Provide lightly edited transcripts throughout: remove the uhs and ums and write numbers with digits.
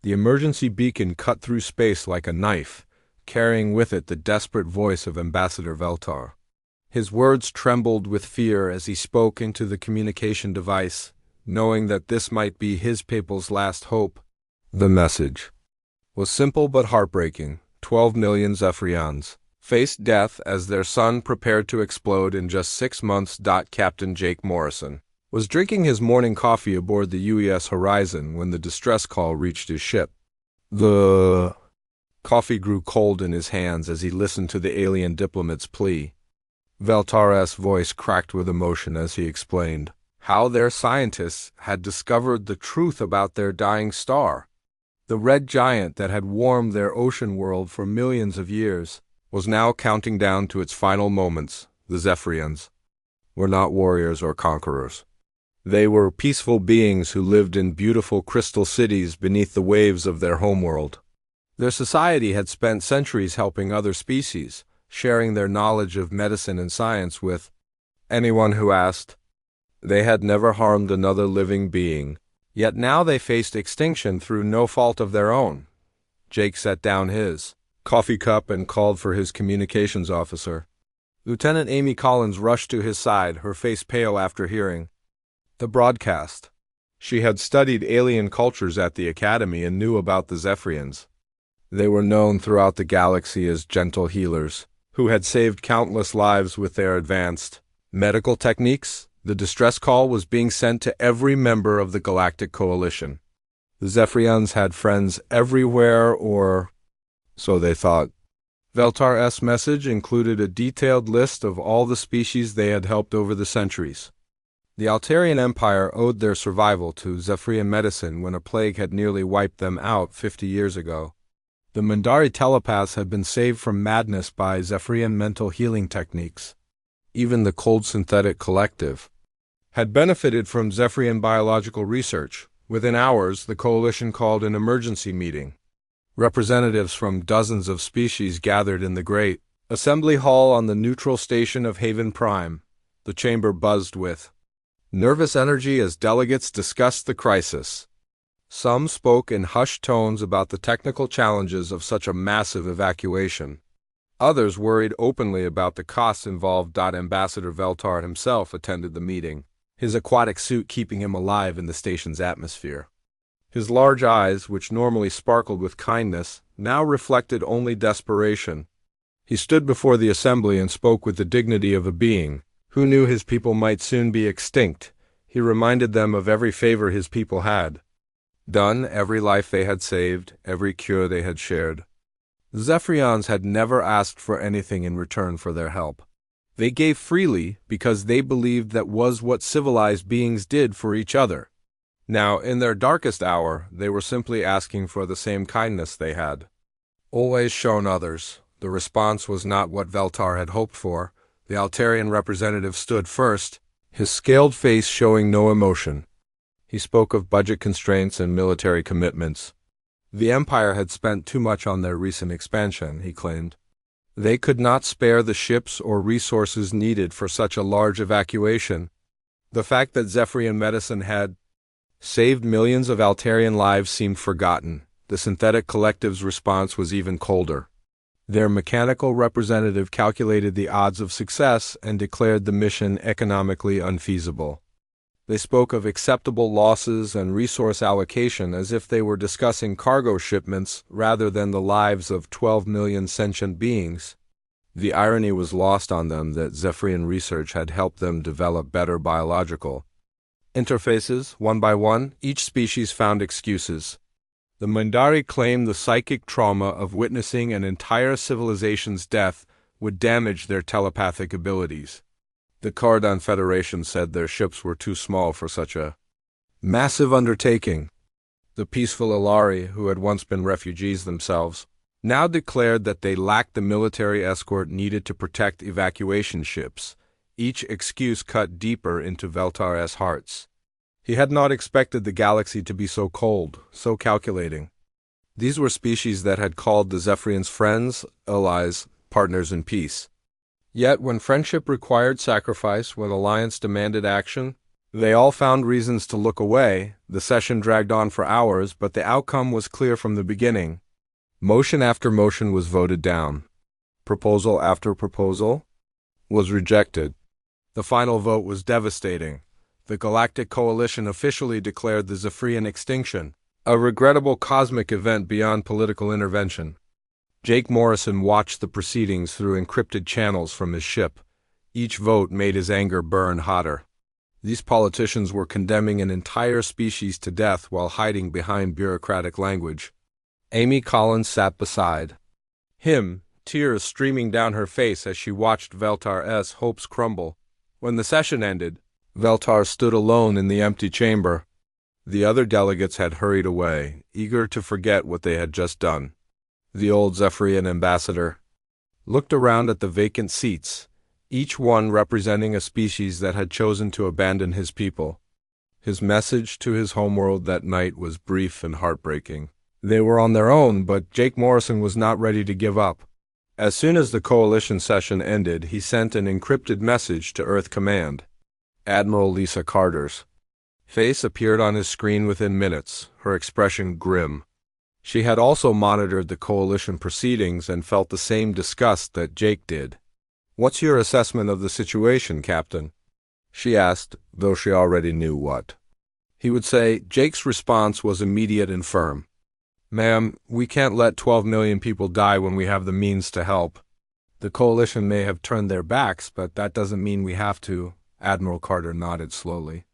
The emergency beacon cut through space like a knife, carrying with it the desperate voice of Ambassador Veltar. His words trembled with fear as he spoke into the communication device, knowing that this might be his people's last hope. The message was simple but heartbreaking. 12 million Zephyrians faced death as their sun prepared to explode in just 6 months. Captain Jake Morrison was drinking his morning coffee aboard the UES Horizon when the distress call reached his ship. The coffee grew cold in his hands as he listened to the alien diplomat's plea. Veltar's voice cracked with emotion as he explained how their scientists had discovered the truth about their dying star. The red giant that had warmed their ocean world for millions of years was now counting down to its final moments. The Zephyrians were not warriors or conquerors. They were peaceful beings who lived in beautiful crystal cities beneath the waves of their homeworld. Their society had spent centuries helping other species, sharing their knowledge of medicine and science with anyone who asked. They had never harmed another living being, yet now they faced extinction through no fault of their own. Jake set down his coffee cup and called for his communications officer. Lieutenant Amy Collins rushed to his side, her face pale after hearing the broadcast. She had studied alien cultures at the academy and knew about the Zephyrians. They were known throughout the galaxy as gentle healers, who had saved countless lives with their advanced medical techniques. The distress call was being sent to every member of the Galactic Coalition. The Zephyrians had friends everywhere, or so they thought. Veltar's message included a detailed list of all the species they had helped over the centuries. The Altarian Empire owed their survival to Zephyrian medicine when a plague had nearly wiped them out 50 years ago. The Mindari telepaths had been saved from madness by Zephyrian mental healing techniques. Even the Cold Synthetic Collective had benefited from Zephyrian biological research. Within hours, the Coalition called an emergency meeting. Representatives from dozens of species gathered in the great assembly hall on the neutral station of Haven Prime. The chamber buzzed with nervous energy as delegates discussed the crisis. Some spoke in hushed tones about the technical challenges of such a massive evacuation. Others worried openly about the costs involved. Ambassador Veltar himself attended the meeting, his aquatic suit keeping him alive in the station's atmosphere. His large eyes, which normally sparkled with kindness, now reflected only desperation. He stood before the assembly and spoke with the dignity of a being who knew his people might soon be extinct. He reminded them of every favor his people had done, every life they had saved, every cure they had shared. The Zephyrians had never asked for anything in return for their help. They gave freely because they believed that was what civilized beings did for each other. Now, in their darkest hour, they were simply asking for the same kindness they had always shown others. The response was not what Veltar had hoped for. The Altarian representative stood first, his scaled face showing no emotion. He spoke of budget constraints and military commitments. The Empire had spent too much on their recent expansion, he claimed. They could not spare the ships or resources needed for such a large evacuation. The fact that Zephyrian medicine had saved millions of Altarian lives seemed forgotten. The synthetic collective's response was even colder. Their mechanical representative calculated the odds of success and declared the mission economically unfeasible. They spoke of acceptable losses and resource allocation as if they were discussing cargo shipments rather than the lives of 12 million sentient beings. The irony was lost on them that Zephyrian research had helped them develop better biological interfaces. One by one, each species found excuses. The Mindari claimed the psychic trauma of witnessing an entire civilization's death would damage their telepathic abilities. The Cardan Federation said their ships were too small for such a massive undertaking. The peaceful Ilari, who had once been refugees themselves, now declared that they lacked the military escort needed to protect evacuation ships. Each excuse cut deeper into Veltar's hearts. He had not expected the galaxy to be so cold, so calculating. These were species that had called the Zephyrians friends, allies, partners in peace. Yet when friendship required sacrifice, when alliance demanded action, They all found reasons to look away. The session dragged on for hours, but the outcome was clear from the beginning. Motion after motion was voted down. Proposal after proposal was rejected. The final vote was devastating. The Galactic Coalition officially declared the Zephyrian extinction, a regrettable cosmic event beyond political intervention. Jake Morrison watched the proceedings through encrypted channels from his ship. Each vote made his anger burn hotter. These politicians were condemning an entire species to death while hiding behind bureaucratic language. Amy Collins sat beside him, tears streaming down her face as she watched Veltar's hopes crumble. When the session ended, Veltar stood alone in the empty chamber. The other delegates had hurried away, eager to forget what they had just done. The old Zephyrian ambassador looked around at the vacant seats, each one representing a species that had chosen to abandon his people. His message to his homeworld that night was brief and heartbreaking. They were on their own, but Jake Morrison was not ready to give up. As soon as the Coalition session ended, he sent an encrypted message to Earth Command. Admiral Lisa Carter's face appeared on his screen within minutes, her expression grim. She had also monitored the Coalition proceedings and felt the same disgust that Jake did. "What's your assessment of the situation, Captain?" she asked, though she already knew what he would say. Jake's response was immediate and firm. "Ma'am, we can't let 12 million people die when we have the means to help. The Coalition may have turned their backs, but that doesn't mean we have to." Admiral Carter nodded slowly.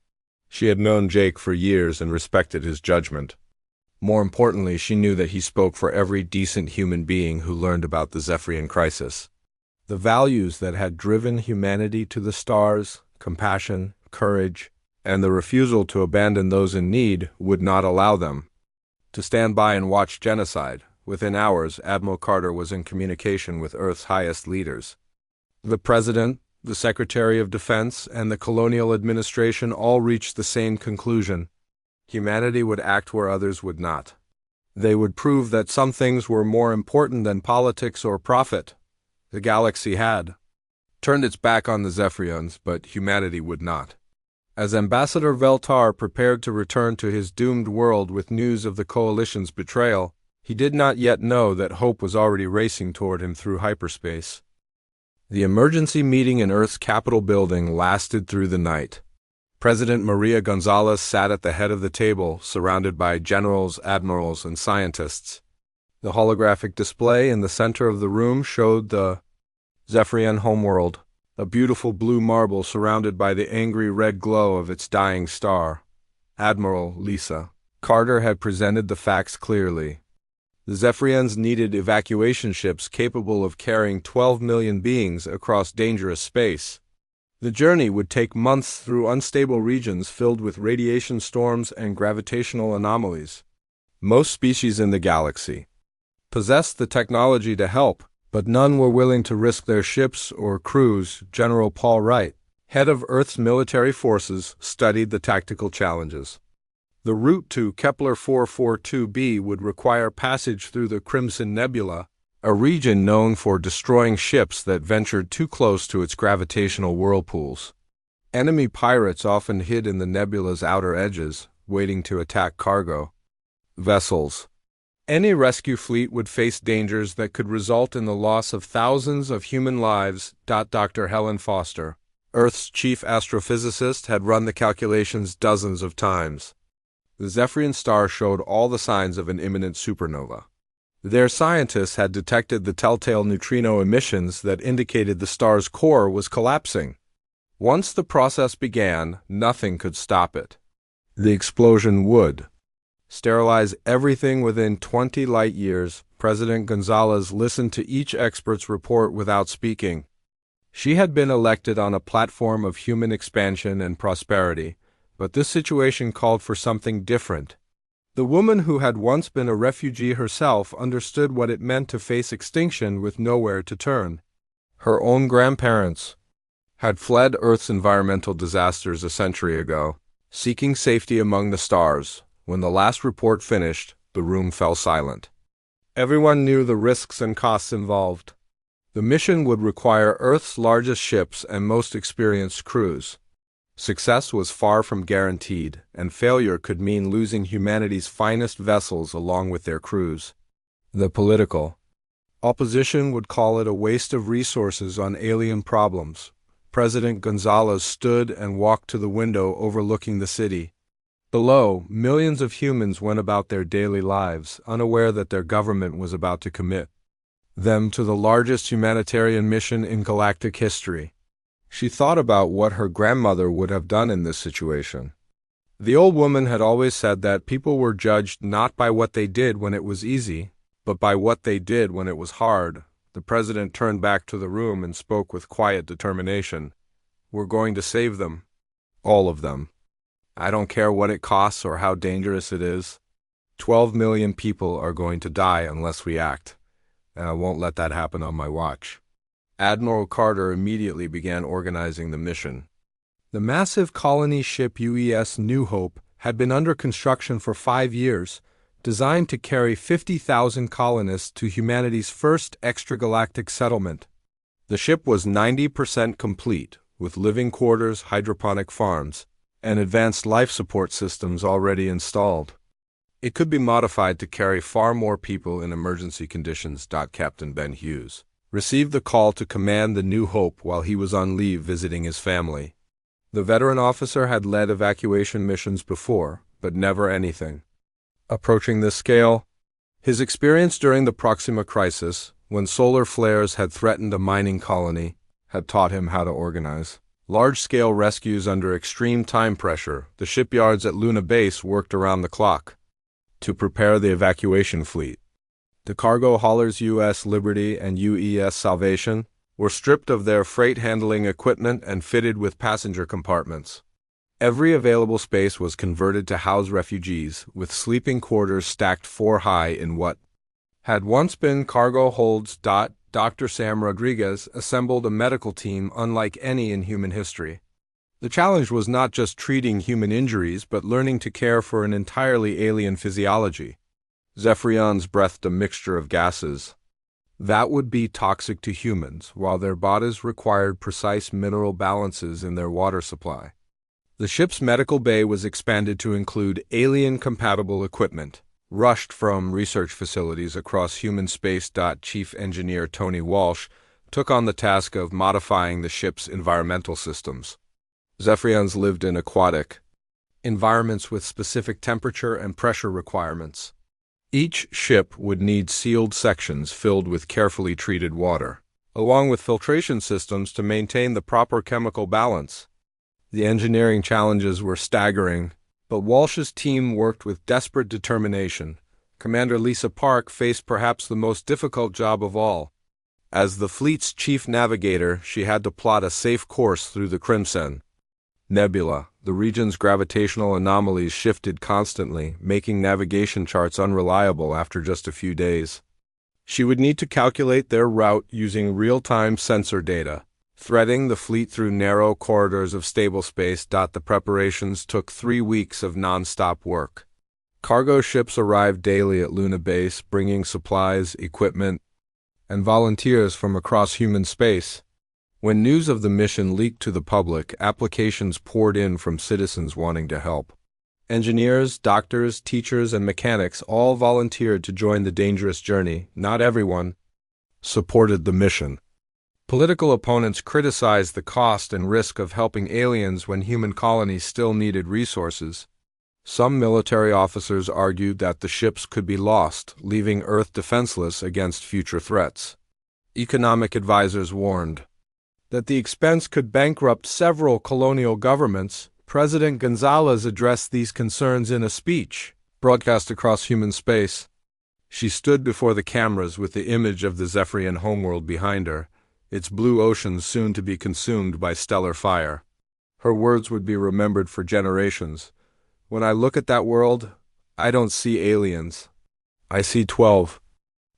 She had known Jake for years and respected his judgment. More importantly, she knew that he spoke for every decent human being who learned about the Zephyrian crisis. The values that had driven humanity to the stars, compassion, courage, and the refusal to abandon those in need, would not allow them to stand by and watch genocide. Within hours, Admiral Carter was in communication with Earth's highest leaders. The President, the Secretary of Defense, and the Colonial Administration all reached the same conclusion. Humanity would act where others would not. They would prove that some things were more important than politics or profit. The galaxy had turned its back on the Zephyrians, but humanity would not. As Ambassador Veltar prepared to return to his doomed world with news of the Coalition's betrayal, he did not yet know that hope was already racing toward him through hyperspace. The emergency meeting in Earth's Capitol building lasted through the night. President Maria Gonzalez sat at the head of the table, surrounded by generals, admirals, and scientists. The holographic display in the center of the room showed the Zephyrian homeworld, a beautiful blue marble surrounded by the angry red glow of its dying star. Admiral Lisa Carter had presented the facts clearly. The Zephyrians needed evacuation ships capable of carrying 12 million beings across dangerous space. The journey would take months through unstable regions filled with radiation storms and gravitational anomalies. Most species in the galaxy possessed the technology to help, but none were willing to risk their ships or crews. General Paul Wright, head of Earth's military forces, studied the tactical challenges. The route to Kepler 442b would require passage through the Crimson Nebula, a region known for destroying ships that ventured too close to its gravitational whirlpools. Enemy pirates often hid in the nebula's outer edges, waiting to attack cargo vessels. Any rescue fleet would face dangers that could result in the loss of thousands of human lives. Dr. Helen Foster, Earth's chief astrophysicist, had run the calculations dozens of times. The Zephyrian star showed all the signs of an imminent supernova. Their scientists had detected the telltale neutrino emissions that indicated the star's core was collapsing. Once the process began, nothing could stop it. The explosion would sterilize everything within 20 light years. President Gonzalez listened to each expert's report without speaking. She had been elected on a platform of human expansion and prosperity, but this situation called for something different. The woman who had once been a refugee herself understood what it meant to face extinction with nowhere to turn. Her own grandparents had fled Earth's environmental disasters a century ago, seeking safety among the stars. When the last report finished, the room fell silent. Everyone knew the risks and costs involved. The mission would require Earth's largest ships and most experienced crews. Success was far from guaranteed, and failure could mean losing humanity's finest vessels along with their crews. The political opposition would call it a waste of resources on alien problems. President Gonzalez stood and walked to the window overlooking the city. Below, millions of humans went about their daily lives, unaware that their government was about to commit them to the largest humanitarian mission in galactic history. She thought about what her grandmother would have done in this situation. The old woman had always said that people were judged not by what they did when it was easy, but by what they did when it was hard. The president turned back to the room and spoke with quiet determination. We're going to save them. All of them. I don't care what it costs or how dangerous it is. 12 million people are going to die unless we act, and I won't let that happen on my watch. Admiral Carter immediately began organizing the mission. The massive colony ship UES New Hope had been under construction for 5 years, designed to carry 50,000 colonists to humanity's first extragalactic settlement. The ship was 90% complete, with living quarters, hydroponic farms, and advanced life support systems already installed. It could be modified to carry far more people in emergency conditions. Captain Ben Hughes received the call to command the New Hope while he was on leave visiting his family. The veteran officer had led evacuation missions before, but never anything approaching this scale. His experience during the Proxima crisis, when solar flares had threatened a mining colony, had taught him how to organize large-scale rescues under extreme time pressure. The shipyards at Luna Base worked around the clock to prepare the evacuation fleet. The cargo haulers USS Liberty and UES Salvation were stripped of their freight-handling equipment and fitted with passenger compartments. Every available space was converted to house refugees, with sleeping quarters stacked 4 high in what had once been cargo holds. Dr. Sam Rodriguez assembled a medical team unlike any in human history. The challenge was not just treating human injuries, but learning to care for an entirely alien physiology. Zephyrians breathed a mixture of gases that would be toxic to humans, while their bodies required precise mineral balances in their water supply. The ship's medical bay was expanded to include alien-compatible equipment, rushed from research facilities across human space. Chief Engineer Tony Walsh took on the task of modifying the ship's environmental systems. Zephyrians lived in aquatic environments with specific temperature and pressure requirements. Each ship would need sealed sections filled with carefully treated water, along with filtration systems to maintain the proper chemical balance. The engineering challenges were staggering, but Walsh's team worked with desperate determination. Commander Lisa Park faced perhaps the most difficult job of all. As the fleet's chief navigator, she had to plot a safe course through the Crimson Nebula. The region's gravitational anomalies shifted constantly, making navigation charts unreliable after just a few days. She would need to calculate their route using real-time sensor data, threading the fleet through narrow corridors of stable space. The preparations took 3 weeks of non-stop work. Cargo ships arrived daily at Luna Base, bringing supplies, equipment, and volunteers from across human space. When news of the mission leaked to the public, applications poured in from citizens wanting to help. Engineers, doctors, teachers, and mechanics all volunteered to join the dangerous journey. Not everyone supported the mission. Political opponents criticized the cost and risk of helping aliens when human colonies still needed resources. Some military officers argued that the ships could be lost, leaving Earth defenseless against future threats. Economic advisors warned that the expense could bankrupt several colonial governments. President Gonzalez addressed these concerns in a speech broadcast across human space. She stood before the cameras with the image of the Zephyrian homeworld behind her, its blue oceans soon to be consumed by stellar fire. Her words would be remembered for generations. When I look at that world, I don't see aliens. I see 12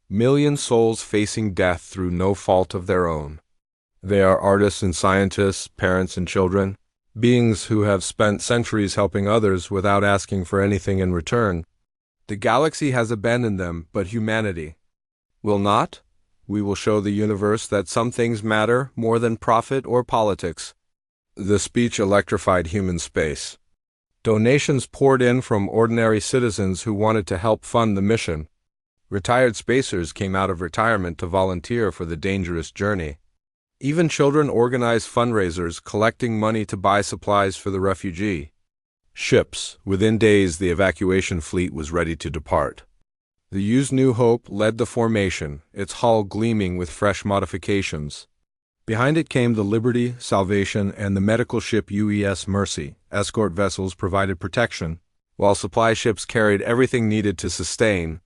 million souls facing death through no fault of their own. They are artists and scientists, parents and children, beings who have spent centuries helping others without asking for anything in return. The galaxy has abandoned them, but humanity will not. We will show the universe that some things matter more than profit or politics. The speech electrified human space. Donations poured in from ordinary citizens who wanted to help fund the mission. Retired spacers came out of retirement to volunteer for the dangerous journey. Even children organized fundraisers, collecting money to buy supplies for the refugee. Ships. Within days, the evacuation fleet was ready to depart. The USS New Hope led the formation, its hull gleaming with fresh modifications. Behind it came the Liberty, Salvation, and the medical ship UES Mercy. Escort vessels provided protection, while supply ships carried everything needed to sustain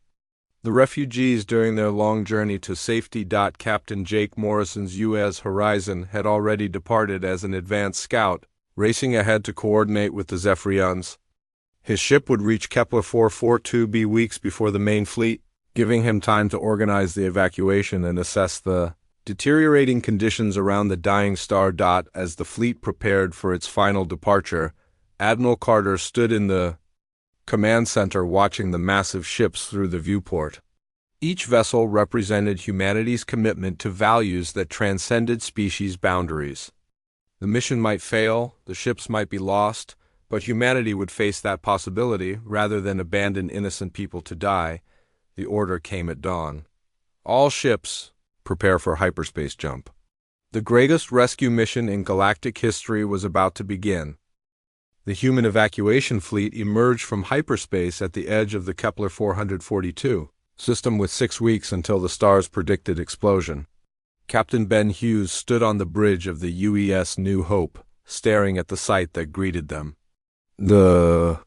the refugees during their long journey to safety. Captain Jake Morrison's U.S. Horizon had already departed as an advance scout, racing ahead to coordinate with the Zephyrians. His ship would reach Kepler 442b weeks before the main fleet, giving him time to organize the evacuation and assess the deteriorating conditions around the dying star. As the fleet prepared for its final departure, Admiral Carter stood in the command center watching the massive ships through the viewport. Each vessel represented humanity's commitment to values that transcended species boundaries. The mission might fail, the ships might be lost, but humanity would face that possibility rather than abandon innocent people to die. The order came at dawn. All ships, prepare for hyperspace jump. The greatest rescue mission in galactic history was about to begin. The human evacuation fleet emerged from hyperspace at the edge of the Kepler 442 system with 6 weeks until the star's predicted explosion. Captain Ben Hughes stood on the bridge of the UES New Hope, staring at the sight that greeted them. The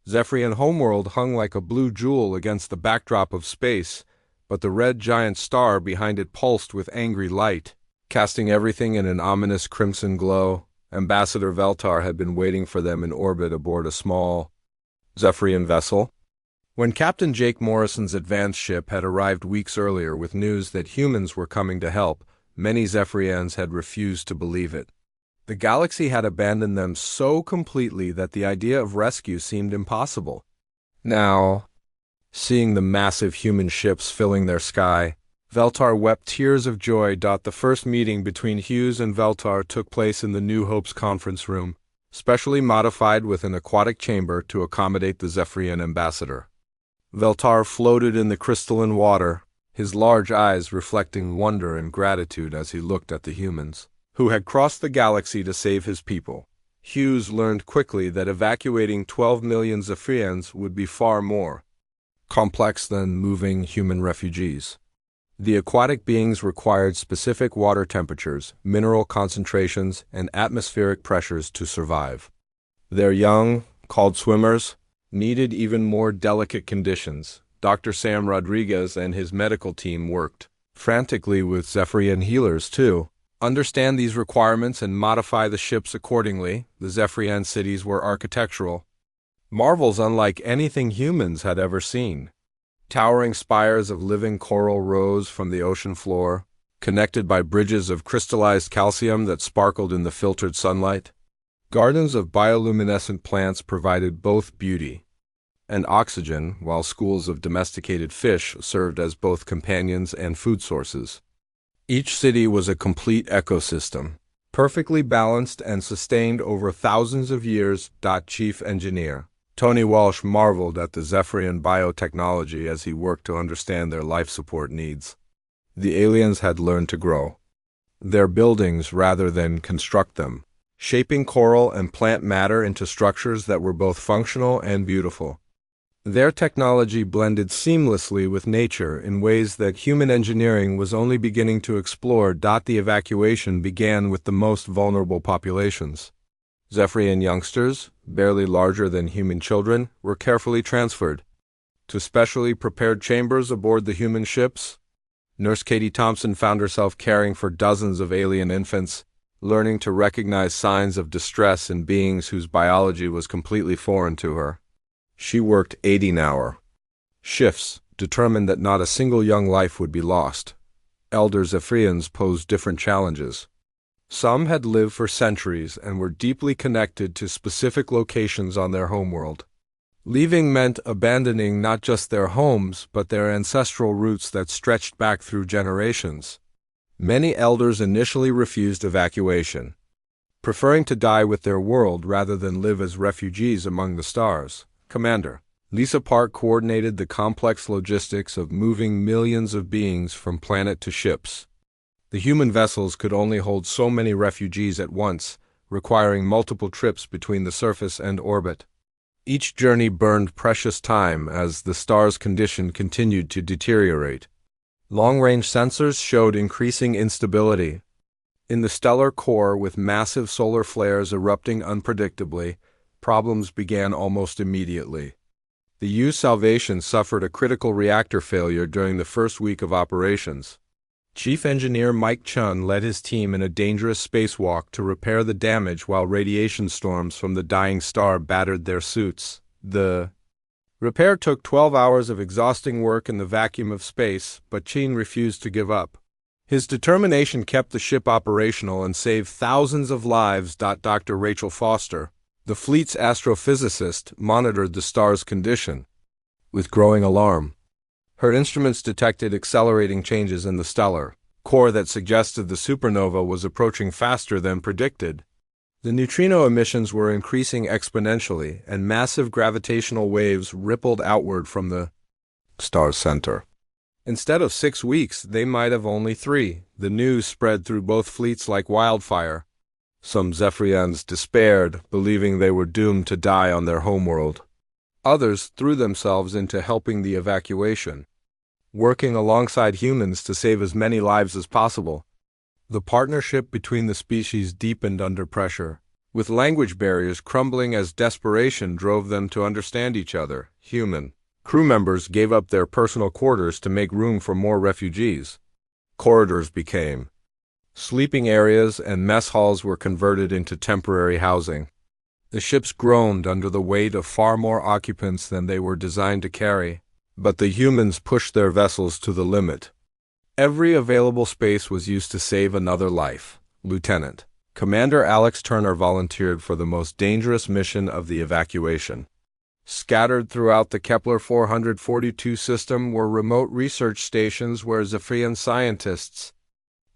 Zephyrian homeworld hung like a blue jewel against the backdrop of space, but the red giant star behind it pulsed with angry light, casting everything in an ominous crimson glow. Ambassador Veltar had been waiting for them in orbit aboard a small Zephyrian vessel. When Captain Jake Morrison's advance ship had arrived weeks earlier with news that humans were coming to help, many Zephyrians had refused to believe it. The galaxy had abandoned them so completely that the idea of rescue seemed impossible. Now, seeing the massive human ships filling their sky, Veltar wept tears of joy. The first meeting between Hughes and Veltar took place in the New Hope's conference room, specially modified with an aquatic chamber to accommodate the Zephyrian ambassador. Veltar floated in the crystalline water, his large eyes reflecting wonder and gratitude as he looked at the humans, who had crossed the galaxy to save his people. Hughes learned quickly that evacuating 12 million Zephyrians would be far more complex than moving human refugees. The aquatic beings required specific water temperatures, mineral concentrations, and atmospheric pressures to survive. Their young, called swimmers, needed even more delicate conditions. Dr. Sam Rodriguez and his medical team worked frantically with Zephyrian healers to understand these requirements and modify the ships accordingly. The Zephyrian cities were architectural marvels unlike anything humans had ever seen. Towering spires of living coral rose from the ocean floor, connected by bridges of crystallized calcium that sparkled in the filtered sunlight. Gardens of bioluminescent plants provided both beauty and oxygen, while schools of domesticated fish served as both companions and food sources. Each city was a complete ecosystem, perfectly balanced and sustained over thousands of years. Chief Engineer Tony Walsh marveled at the Zephyrian biotechnology as he worked to understand their life support needs. The aliens had learned to grow their buildings rather than construct them, shaping coral and plant matter into structures that were both functional and beautiful. Their technology blended seamlessly with nature in ways that human engineering was only beginning to explore. The evacuation began with the most vulnerable populations. Zephyrian youngsters, barely larger than human children, were carefully transferred to specially prepared chambers aboard the human ships. Nurse Katie Thompson found herself caring for dozens of alien infants, learning to recognize signs of distress in beings whose biology was completely foreign to her. She worked 80-hour shifts, determined that not a single young life would be lost. Elder Zephyrians posed different challenges. Some had lived for centuries and were deeply connected to specific locations on their homeworld. Leaving meant abandoning not just their homes, but their ancestral roots that stretched back through generations. Many elders initially refused evacuation. preferring to die with their world rather than live as refugees among the stars. Commander Lisa Park coordinated the complex logistics of moving millions of beings from planet to ships. The human vessels could only hold so many refugees at once, requiring multiple trips between the surface and orbit. Each journey burned precious time as the star's condition continued to deteriorate. Long-range sensors showed increasing instability. In the stellar core, with massive solar flares erupting unpredictably, problems began almost immediately. The U Salvation suffered a critical reactor failure during the first week of operations. Chief Engineer Mike Chun led his team in a dangerous spacewalk to repair the damage while radiation storms from the dying star battered their suits. The repair took 12 hours of exhausting work in the vacuum of space, but Chun refused to give up. His determination kept the ship operational and saved thousands of lives. Dr. Rachel Foster, the fleet's astrophysicist, monitored the star's condition. With growing alarm, her instruments detected accelerating changes in the stellar core that suggested the supernova was approaching faster than predicted. The neutrino emissions were increasing exponentially, and massive gravitational waves rippled outward from the star's center. Instead of 6 weeks, they might have only 3. The news spread through both fleets like wildfire. Some Zephyrians despaired, believing they were doomed to die on their homeworld. Others threw themselves into helping the evacuation, working alongside humans to save as many lives as possible. The partnership between the species deepened under pressure, with language barriers crumbling as desperation drove them to understand each other. Human crew members gave up their personal quarters to make room for more refugees. Corridors became sleeping areas, and mess halls were converted into temporary housing. The ships groaned under the weight of far more occupants than they were designed to carry, but the humans pushed their vessels to the limit. Every available space was used to save another life. Lieutenant Commander Alex Turner volunteered for the most dangerous mission of the evacuation. Scattered throughout the Kepler 442 system were remote research stations where Zephyrian scientists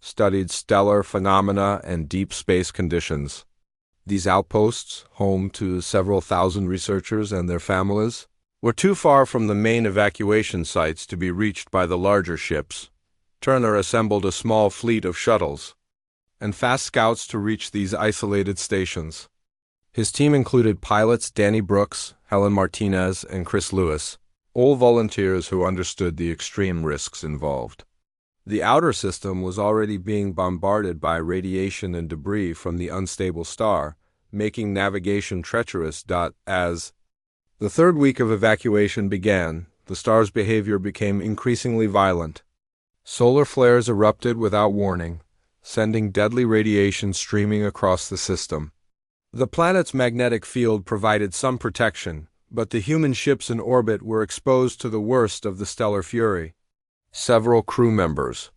studied stellar phenomena and deep space conditions. These outposts, home to several thousand researchers and their families, were too far from the main evacuation sites to be reached by the larger ships. Turner assembled a small fleet of shuttles and fast scouts to reach these isolated stations. His team included pilots Danny Brooks, Helen Martinez, and Chris Lewis, all volunteers who understood the extreme risks involved. The outer system was already being bombarded by radiation and debris from the unstable star, making navigation treacherous. As the third week of evacuation began, the star's behavior became increasingly violent. Solar flares erupted without warning, sending deadly radiation streaming across the system. The planet's magnetic field provided some protection, but the human ships in orbit were exposed to the worst of the stellar fury. Several crew members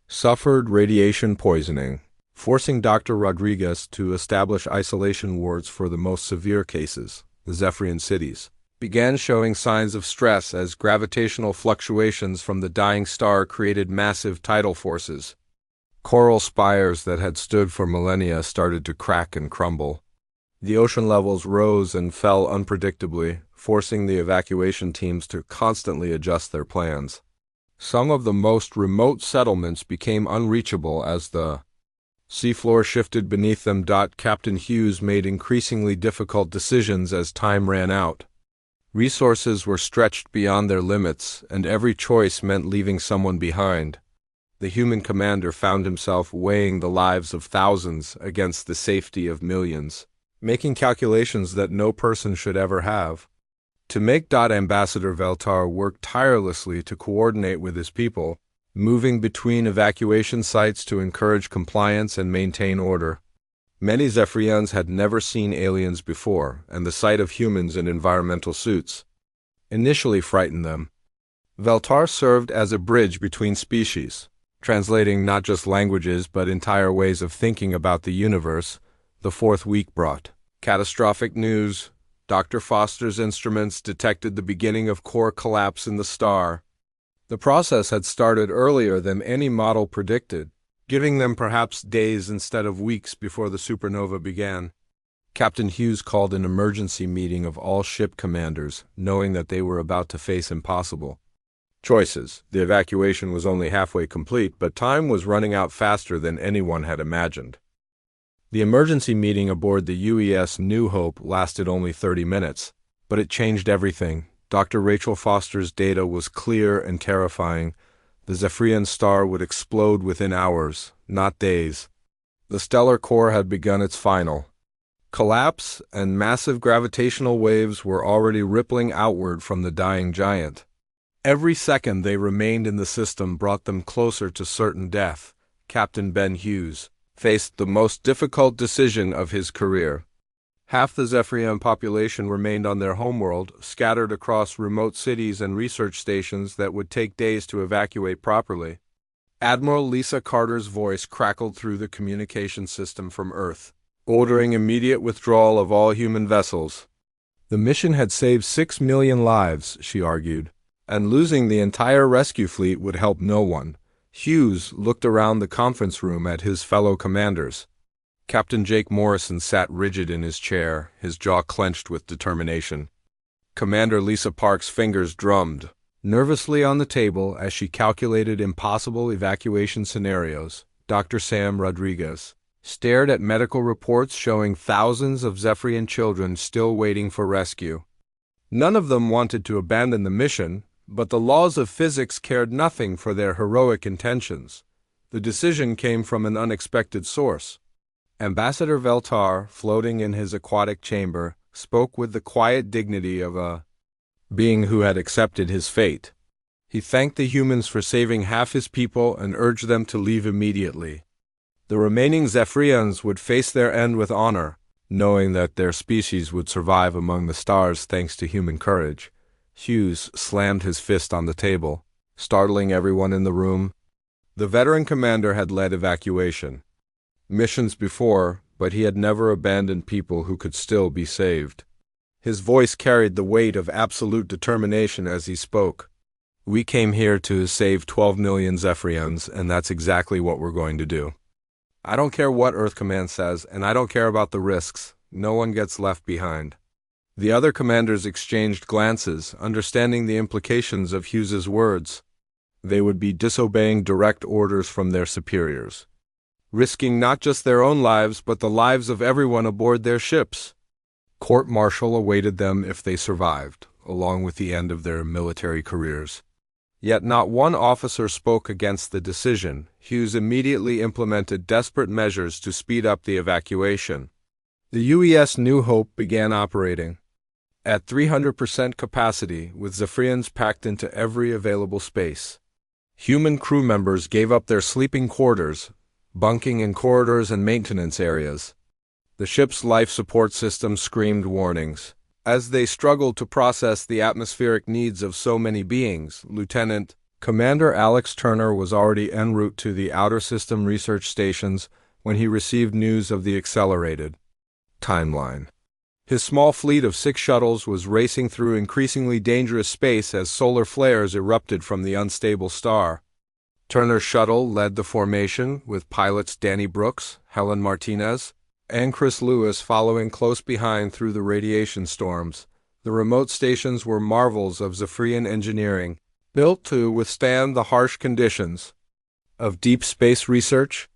suffered radiation poisoning, forcing Dr. Rodriguez to establish isolation wards for the most severe cases. The Zephyrian cities began showing signs of stress as gravitational fluctuations from the dying star created massive tidal forces. Coral spires that had stood for millennia started to crack and crumble. The ocean levels rose and fell unpredictably, forcing the evacuation teams to constantly adjust their plans. Some of the most remote settlements became unreachable as the seafloor shifted beneath them. Captain Hughes made increasingly difficult decisions as time ran out. Resources were stretched beyond their limits, and every choice meant leaving someone behind. The human commander found himself weighing the lives of thousands against the safety of millions, making calculations that no person should ever have to make. Ambassador Veltar worked tirelessly to coordinate with his people, moving between evacuation sites to encourage compliance and maintain order. Many Zephyrians had never seen aliens before, and the sight of humans in environmental suits initially frightened them. Veltar served as a bridge between species, translating not just languages but entire ways of thinking about the universe. The fourth week brought catastrophic news. Dr. Foster's instruments detected the beginning of core collapse in the star. The process had started earlier than any model predicted, giving them perhaps days instead of weeks before the supernova began. Captain Hughes called an emergency meeting of all ship commanders, knowing that they were about to face impossible choices. The evacuation was only halfway complete, but time was running out faster than anyone had imagined. The emergency meeting aboard the UES New Hope lasted only 30 minutes, but it changed everything. Dr. Rachel Foster's data was clear and terrifying. The Zephyrian star would explode within hours, not days. The stellar core had begun its final collapse, and massive gravitational waves were already rippling outward from the dying giant. Every second they remained in the system brought them closer to certain death. Captain Ben Hughes faced the most difficult decision of his career. Half the Zephyrian population remained on their homeworld, scattered across remote cities and research stations that would take days to evacuate properly. Admiral Lisa Carter's voice crackled through the communication system from Earth, ordering immediate withdrawal of all human vessels. The mission had saved 6 million lives, she argued, and losing the entire rescue fleet would help no one. Hughes looked around the conference room at his fellow commanders. Captain Jake Morrison sat rigid in his chair, his jaw clenched with determination. Commander Lisa Park's fingers drummed nervously on the table as she calculated impossible evacuation scenarios. Dr. Sam Rodriguez stared at medical reports showing thousands of Zephyrian children still waiting for rescue. None of them wanted to abandon the mission, but the laws of physics cared nothing for their heroic intentions. The decision came from an unexpected source. Ambassador Veltar, floating in his aquatic chamber, spoke with the quiet dignity of a being who had accepted his fate. He thanked the humans for saving half his people and urged them to leave immediately. The remaining Zephyrians would face their end with honor, knowing that their species would survive among the stars thanks to human courage. Hughes slammed his fist on the table, startling everyone in the room. The veteran commander had led evacuation missions before, but he had never abandoned people who could still be saved. His voice carried the weight of absolute determination as he spoke. We came here to save 12 million Zephyrians, and that's exactly what we're going to do. I don't care what Earth Command says, and I don't care about the risks. No one gets left behind. The other commanders exchanged glances, understanding the implications of Hughes's words. They would be disobeying direct orders from their superiors, risking not just their own lives but the lives of everyone aboard their ships. Court-martial awaited them if they survived, along with the end of their military careers. Yet not one officer spoke against the decision. Hughes immediately implemented desperate measures to speed up the evacuation. The UES New Hope began operating at 300% capacity, with Zephyrians packed into every available space. Human crew members gave up their sleeping quarters, bunking in corridors and maintenance areas. The ship's life support system screamed warnings. As they struggled to process the atmospheric needs of so many beings, Lieutenant Commander Alex Turner was already en route to the outer system research stations when he received news of the accelerated timeline. His small fleet of 6 shuttles was racing through increasingly dangerous space as solar flares erupted from the unstable star. Turner's shuttle led the formation, with pilots Danny Brooks, Helen Martinez, and Chris Lewis following close behind through the radiation storms. The remote stations were marvels of Zephyrian engineering, built to withstand the harsh conditions of deep space research.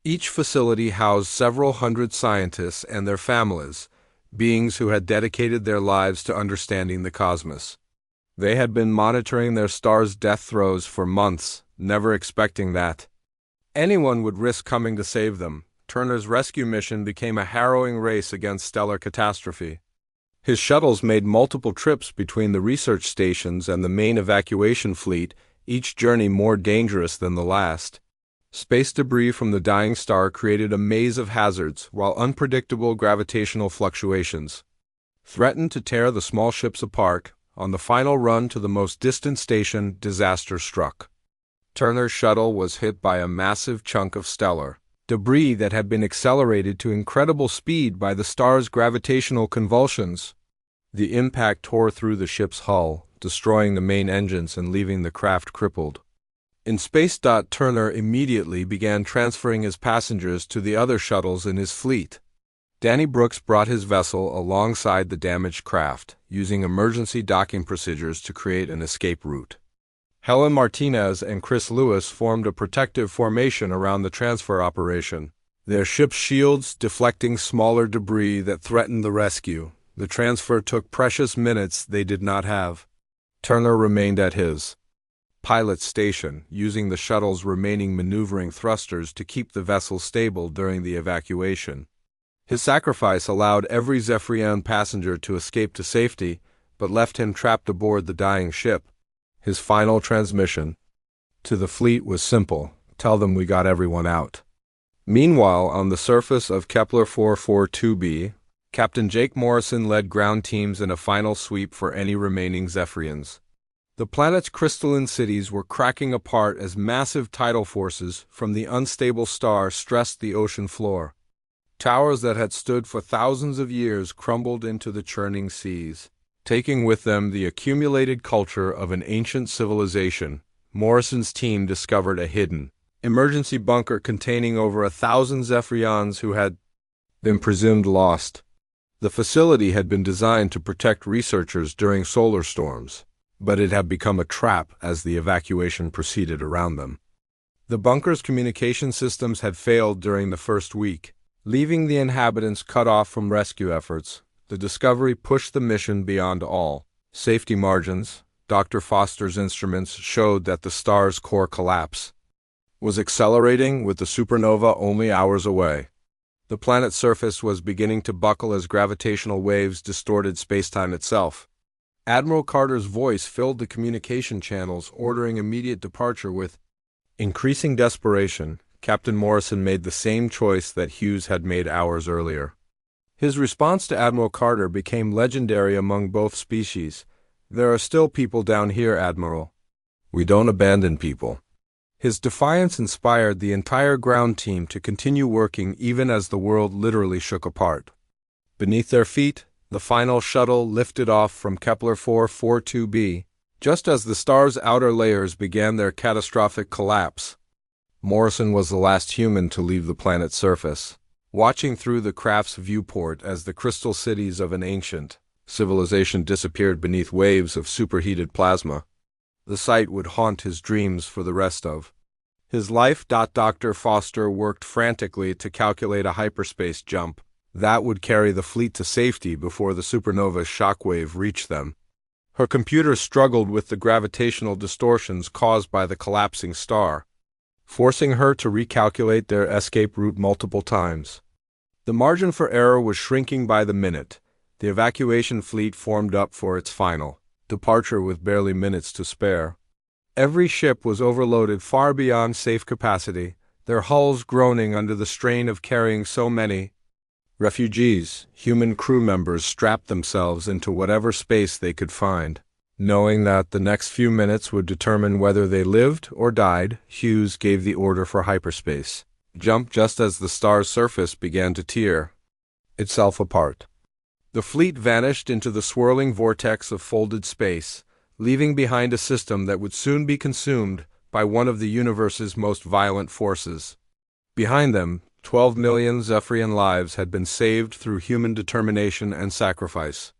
Each facility housed several hundred scientists and their families, beings who had dedicated their lives to understanding the cosmos. They had been monitoring their star's death throes for months, never expecting that anyone would risk coming to save them. Turner's rescue mission became a harrowing race against stellar catastrophe. His shuttles made multiple trips between the research stations and the main evacuation fleet, each journey more dangerous than the last. Space debris from the dying star created a maze of hazards, while unpredictable gravitational fluctuations threatened to tear the small ships apart. On the final run to the most distant station, disaster struck. Turner's shuttle was hit by a massive chunk of stellar debris that had been accelerated to incredible speed by the star's gravitational convulsions. The impact tore through the ship's hull, destroying the main engines and leaving the craft crippled. In space. Turner immediately began transferring his passengers to the other shuttles in his fleet. Danny Brooks brought his vessel alongside the damaged craft, using emergency docking procedures to create an escape route. Helen Martinez and Chris Lewis formed a protective formation around the transfer operation, their ship's shields deflecting smaller debris that threatened the rescue. The transfer took precious minutes they did not have. Turner remained at his pilot station, using the shuttle's remaining maneuvering thrusters to keep the vessel stable during the evacuation. His sacrifice allowed every Zephyrian passenger to escape to safety, but left him trapped aboard the dying ship. His final transmission to the fleet was simple: tell them we got everyone out. Meanwhile, on the surface of Kepler 442b, Captain Jake Morrison led ground teams in a final sweep for any remaining Zephyrians. The planet's crystalline cities were cracking apart as massive tidal forces from the unstable star stressed the ocean floor. Towers that had stood for thousands of years crumbled into the churning seas, taking with them the accumulated culture of an ancient civilization. Morrison's team discovered a hidden emergency bunker containing over 1,000 Zephyrians who had been presumed lost. The facility had been designed to protect researchers during solar storms, but it had become a trap as the evacuation proceeded around them. The bunker's communication systems had failed during the first week, leaving the inhabitants cut off from rescue efforts. The discovery pushed the mission beyond all safety margins. Dr. Foster's instruments showed that the star's core collapse was accelerating, with the supernova only hours away. The planet's surface was beginning to buckle as gravitational waves distorted spacetime itself. Admiral Carter's voice filled the communication channels, ordering immediate departure. With increasing desperation, Captain Morrison made the same choice that Hughes had made hours earlier. His response to Admiral Carter became legendary among both species. "There are still people down here, Admiral. We don't abandon people." His defiance inspired the entire ground team to continue working even as the world literally shook apart. Beneath their feet, the final shuttle lifted off from Kepler 442b, just as the star's outer layers began their catastrophic collapse. Morrison was the last human to leave the planet's surface, watching through the craft's viewport as the crystal cities of an ancient civilization disappeared beneath waves of superheated plasma. The sight would haunt his dreams for the rest of his life. Dr. Foster worked frantically to calculate a hyperspace jump that would carry the fleet to safety before the supernova's shockwave reached them. Her computer struggled with the gravitational distortions caused by the collapsing star, forcing her to recalculate their escape route multiple times. The margin for error was shrinking by the minute. The evacuation fleet formed up for its final departure with barely minutes to spare. Every ship was overloaded far beyond safe capacity, their hulls groaning under the strain of carrying so many refugees. Human crew members strapped themselves into whatever space they could find, knowing that the next few minutes would determine whether they lived or died. Hughes gave the order for hyperspace jump just as the star's surface began to tear itself apart. The fleet vanished into the swirling vortex of folded space, leaving behind a system that would soon be consumed by one of the universe's most violent forces. Behind them, 12 million Zephyrian lives had been saved through human determination and sacrifice.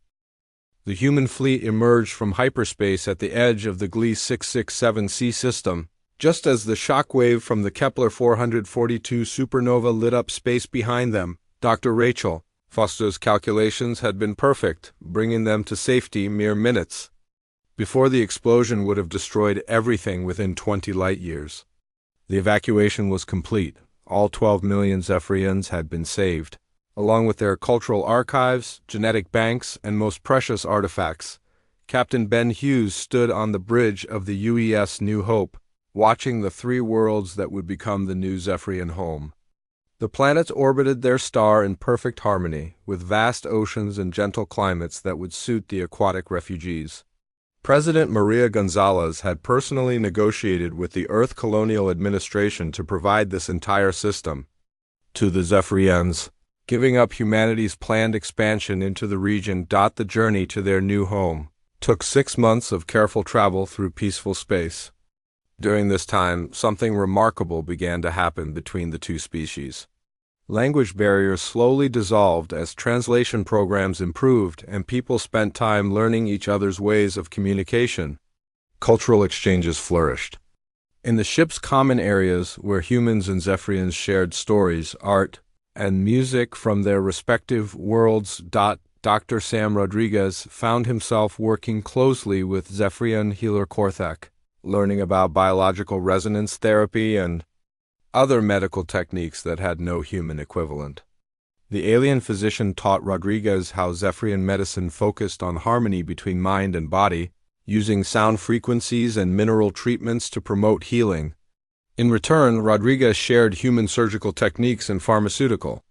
The human fleet emerged from hyperspace at the edge of the Gliese 667c system, just as the shockwave from the Kepler 442 supernova lit up space behind them. Dr. Rachel Foster's calculations had been perfect, bringing them to safety mere minutes before the explosion would have destroyed everything within 20 light-years. The evacuation was complete. All 12 million Zephyrians had been saved, along with their cultural archives, genetic banks, and most precious artifacts. Captain Ben Hughes stood on the bridge of the UES New Hope, watching the three worlds that would become the new Zephyrian home. The planets orbited their star in perfect harmony, with vast oceans and gentle climates that would suit the aquatic refugees. President Maria Gonzalez had personally negotiated with the Earth Colonial Administration to provide this entire system to the Zephyrians, giving up humanity's planned expansion into the region. The journey to their new home took 6 months of careful travel through peaceful space. During this time, something remarkable began to happen between the two species. Language barriers slowly dissolved as translation programs improved and people spent time learning each other's ways of communication. Cultural exchanges flourished. In the ship's common areas, where humans and Zephyrians shared stories, art, and music from their respective worlds, Dr. Sam Rodriguez found himself working closely with Zephyrian healer Korthak, learning about biological resonance therapy and other medical techniques that had no human equivalent. The alien physician taught Rodriguez how Zephyrian medicine focused on harmony between mind and body, using sound frequencies and mineral treatments to promote healing. In return, Rodriguez shared human surgical techniques and pharmaceutical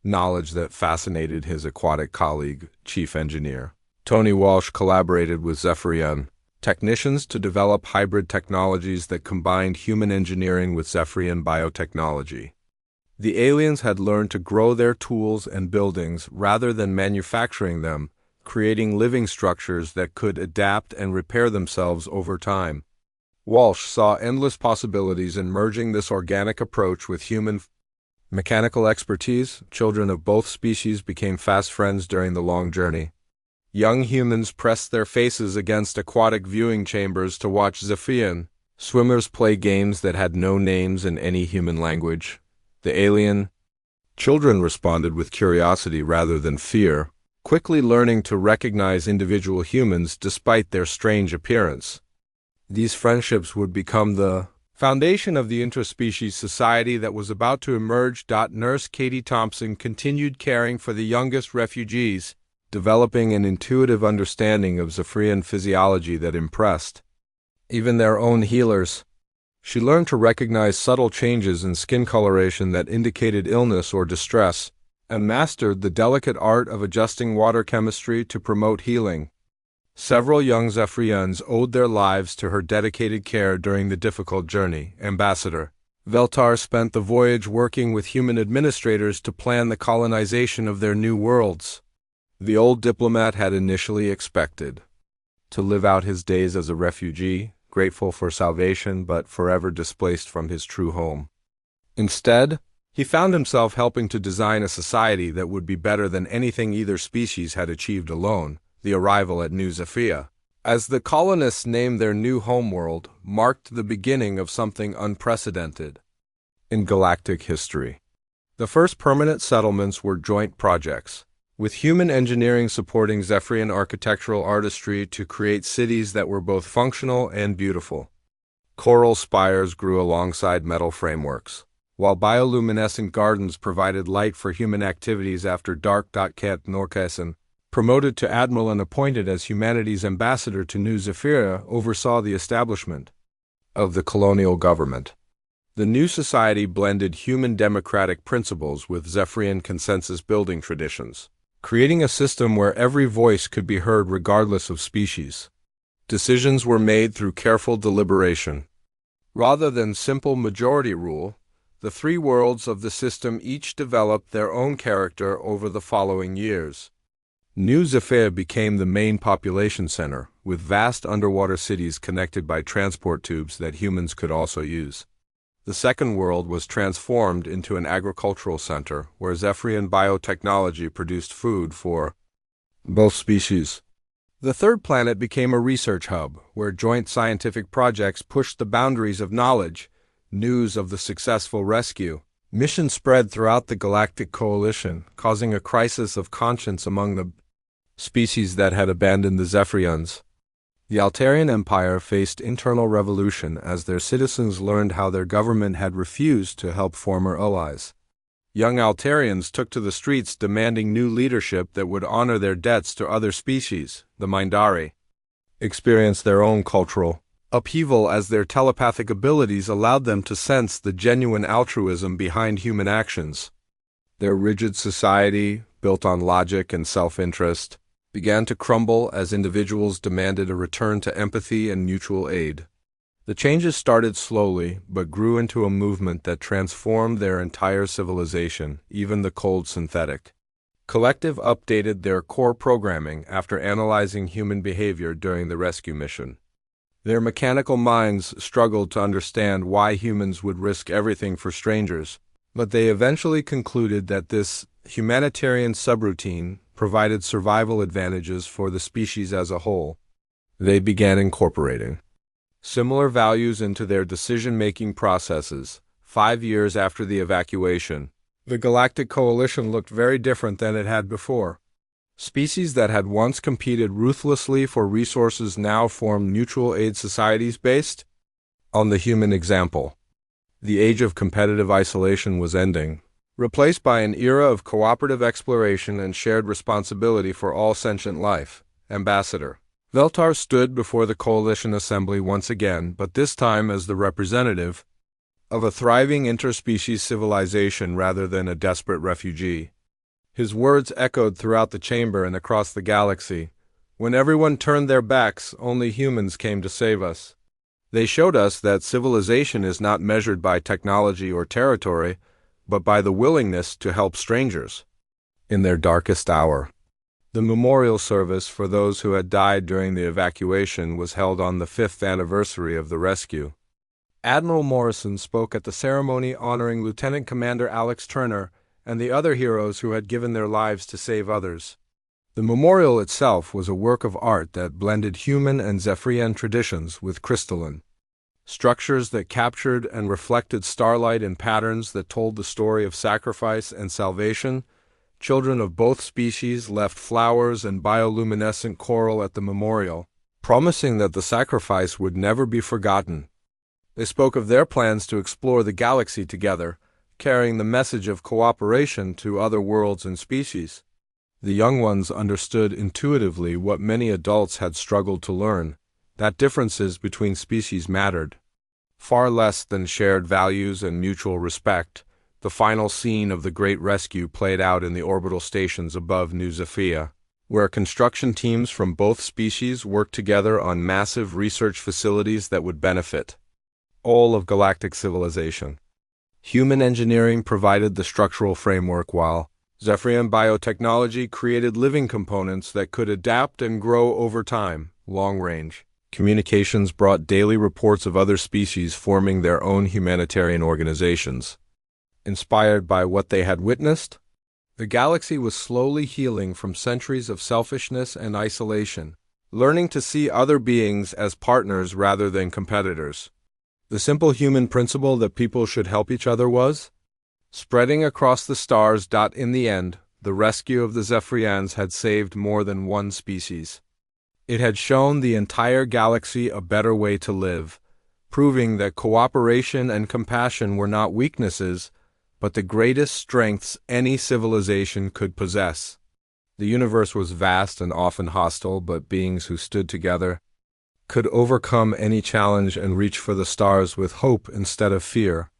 knowledge that fascinated his aquatic colleague, chief engineer. Tony Walsh collaborated with Zephyrian technicians to develop hybrid technologies that combined human engineering with Zephyrian biotechnology. The aliens had learned to grow their tools and buildings rather than manufacturing them, creating living structures that could adapt and repair themselves over time. Walsh saw endless possibilities in merging this organic approach with human mechanical expertise. Children of both species became fast friends during the long journey. Young humans pressed their faces against aquatic viewing chambers to watch Zephyrian swimmers play games that had no names in any human language. The alien children responded with curiosity rather than fear, quickly learning to recognize individual humans despite their strange appearance. These friendships would become the foundation of the interspecies society that was about to emerge. Nurse Katie Thompson continued caring for the youngest refugees, developing an intuitive understanding of Zephyrian physiology that impressed even their own healers. She learned to recognize subtle changes in skin coloration that indicated illness or distress, and mastered the delicate art of adjusting water chemistry to promote healing. Several young Zephyrians owed their lives to her dedicated care during the difficult journey. Ambassador Veltar spent the voyage working with human administrators to plan the colonization of their new worlds. The old diplomat had initially expected to live out his days as a refugee, grateful for salvation but forever displaced from his true home. Instead, he found himself helping to design a society that would be better than anything either species had achieved alone. The arrival at New Zephyria, as the colonists named their new homeworld, marked the beginning of something unprecedented in galactic history. The first permanent settlements were joint projects, with human engineering supporting Zephyrian architectural artistry to create cities that were both functional and beautiful. Coral spires grew alongside metal frameworks, while bioluminescent gardens provided light for human activities after dark. Kent Norcason, promoted to admiral and appointed as humanity's ambassador to New Zephyria, oversaw the establishment of the colonial government. The new society blended human democratic principles with Zephyrian consensus building traditions, creating a system where every voice could be heard regardless of species. Decisions were made through careful deliberation. Rather than simple majority rule, the three worlds of the system each developed their own character over the following years. New Zephyria became the main population center, with vast underwater cities connected by transport tubes that humans could also use. The second world was transformed into an agricultural center, where Zephyrian biotechnology produced food for both species. The third planet became a research hub, where joint scientific projects pushed the boundaries of knowledge. News of the successful rescue mission spread throughout the Galactic Coalition, causing a crisis of conscience among the species that had abandoned the Zephyrians. The Altarian Empire faced internal revolution as their citizens learned how their government had refused to help former allies. Young Altarians took to the streets demanding new leadership that would honor their debts to other species. The Mindari experienced their own cultural upheaval as their telepathic abilities allowed them to sense the genuine altruism behind human actions. Their rigid society, built on logic and self-interest, began to crumble as individuals demanded a return to empathy and mutual aid. The changes started slowly, but grew into a movement that transformed their entire civilization, even the cold synthetic collective updated their core programming after analyzing human behavior during the rescue mission. Their mechanical minds struggled to understand why humans would risk everything for strangers, but they eventually concluded that this humanitarian subroutine provided survival advantages for the species as a whole. They began incorporating similar values into their decision-making processes. 5 years after the evacuation, the Galactic Coalition looked very different than it had before. Species that had once competed ruthlessly for resources now formed mutual aid societies based on the human example. The age of competitive isolation was ending, replaced by an era of cooperative exploration and shared responsibility for all sentient life. Ambassador Veltar stood before the Coalition Assembly once again, but this time as the representative of a thriving interspecies civilization rather than a desperate refugee. His words echoed throughout the chamber and across the galaxy. When everyone turned their backs, only humans came to save us. They showed us that civilization is not measured by technology or territory, but by the willingness to help strangers in their darkest hour. The memorial service for those who had died during the evacuation was held on the 5th anniversary of the rescue. Admiral Morrison spoke at the ceremony honoring Lieutenant Commander Alex Turner and the other heroes who had given their lives to save others. The memorial itself was a work of art that blended human and Zephyrian traditions with crystalline structures that captured and reflected starlight in patterns that told the story of sacrifice and salvation. Children of both species left flowers and bioluminescent coral at the memorial, promising that the sacrifice would never be forgotten. They spoke of their plans to explore the galaxy together, carrying the message of cooperation to other worlds and species. The young ones understood intuitively what many adults had struggled to learn, that differences between species mattered far less than shared values and mutual respect. The final scene of the Great Rescue played out in the orbital stations above New Zephyr, where construction teams from both species worked together on massive research facilities that would benefit all of galactic civilization. Human engineering provided the structural framework, while Zephyrian biotechnology created living components that could adapt and grow over time. Long-range communications brought daily reports of other species forming their own humanitarian organizations. Inspired by what they had witnessed, the galaxy was slowly healing from centuries of selfishness and isolation, learning to see other beings as partners rather than competitors. The simple human principle that people should help each other was spreading across the stars. In the end, the rescue of the Zephyrians had saved more than one species. It had shown the entire galaxy a better way to live, proving that cooperation and compassion were not weaknesses, but the greatest strengths any civilization could possess. The universe was vast and often hostile, but beings who stood together could overcome any challenge and reach for the stars with hope instead of fear.